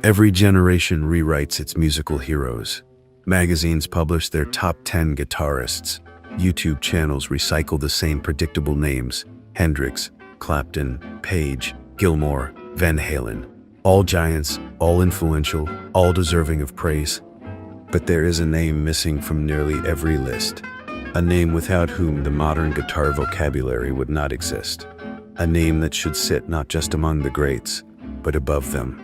Every generation rewrites its musical heroes. Magazines publish their top 10 guitarists. YouTube channels recycle the same predictable names: Hendrix, Clapton, Page, Gilmour, Van Halen. All giants, all influential, all deserving of praise. But there is a name missing from nearly every list. A name without whom the modern guitar vocabulary would not exist. A name that should sit not just among the greats, but above them.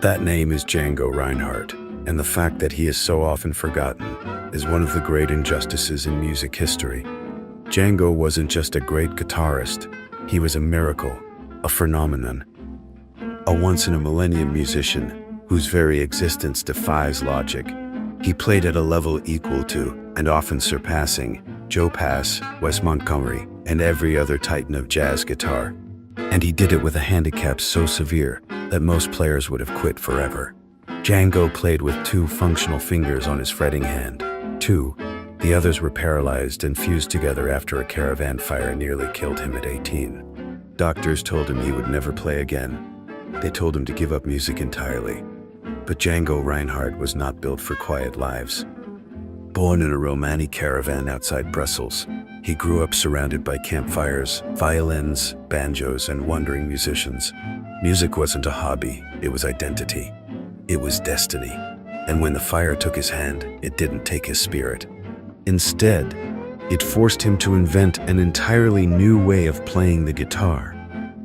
That name is Django Reinhardt, and the fact that he is so often forgotten is one of the great injustices in music history. Django wasn't just a great guitarist, he was a miracle, a phenomenon. A once-in-a-millennium musician whose very existence defies logic. He played at a level equal to, and often surpassing, Joe Pass, Wes Montgomery, and every other titan of jazz guitar. And he did it with a handicap so severe that most players would have quit forever. Django played with 2 functional fingers on his fretting hand. 2. The others were paralyzed and fused together after a caravan fire nearly killed him at 18. Doctors told him he would never play again. They told him to give up music entirely. But Django Reinhardt was not built for quiet lives. Born in a Romani caravan outside Brussels, he grew up surrounded by campfires, violins, banjos, and wandering musicians. Music wasn't a hobby, it was identity. It was destiny. And when the fire took his hand, it didn't take his spirit. Instead, it forced him to invent an entirely new way of playing the guitar.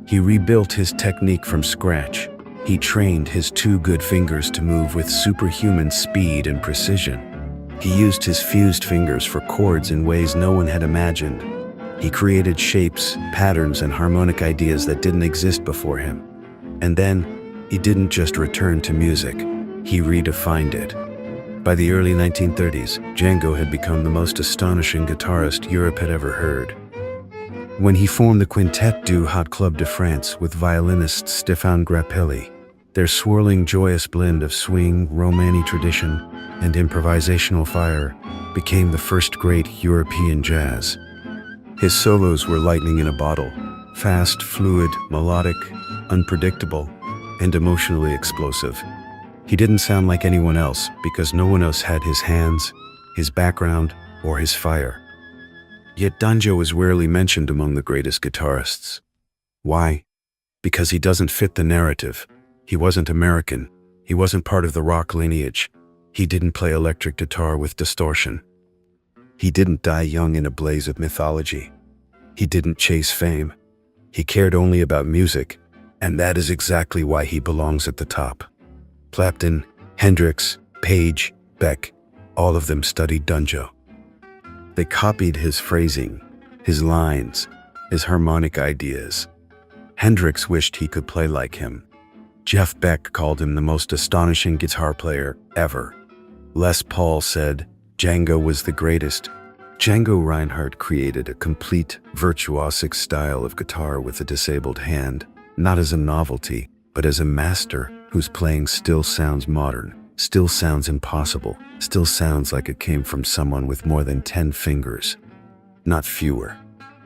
He rebuilt his technique from scratch. He trained his 2 good fingers to move with superhuman speed and precision. He used his fused fingers for chords in ways no one had imagined. He created shapes, patterns, and harmonic ideas that didn't exist before him. And then, he didn't just return to music, he redefined it. By the early 1930s, Django had become the most astonishing guitarist Europe had ever heard. When he formed the Quintet du Hot Club de France with violinist Stéphane Grappelli, their swirling, joyous blend of swing, Romani tradition, and improvisational fire became the first great European jazz. His solos were lightning in a bottle, fast, fluid, melodic, unpredictable, and emotionally explosive. He didn't sound like anyone else because no one else had his hands, his background, or his fire. Yet Django is rarely mentioned among the greatest guitarists. Why? Because he doesn't fit the narrative. He wasn't American. He wasn't part of the rock lineage. He didn't play electric guitar with distortion. He didn't die young in a blaze of mythology. He didn't chase fame. He cared only about music, and that is exactly why he belongs at the top. Clapton, Hendrix, Page, Beck, all of them studied Django. They copied his phrasing, his lines, his harmonic ideas. Hendrix wished he could play like him. Jeff Beck called him the most astonishing guitar player ever. Les Paul said, Django was the greatest. Django Reinhardt created a complete, virtuosic style of guitar with a disabled hand, not as a novelty, but as a master whose playing still sounds modern, still sounds impossible, still sounds like it came from someone with more than 10 fingers, not fewer.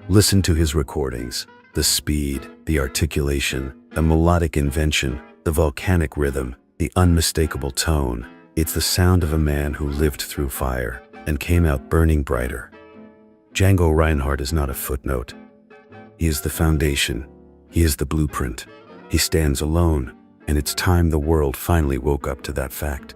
Listen to his recordings, the speed, the articulation, the melodic invention, the volcanic rhythm, the unmistakable tone. It's the sound of a man who lived through fire and came out burning brighter. Django Reinhardt is not a footnote. He is the foundation. He is the blueprint. He stands alone, and it's time the world finally woke up to that fact.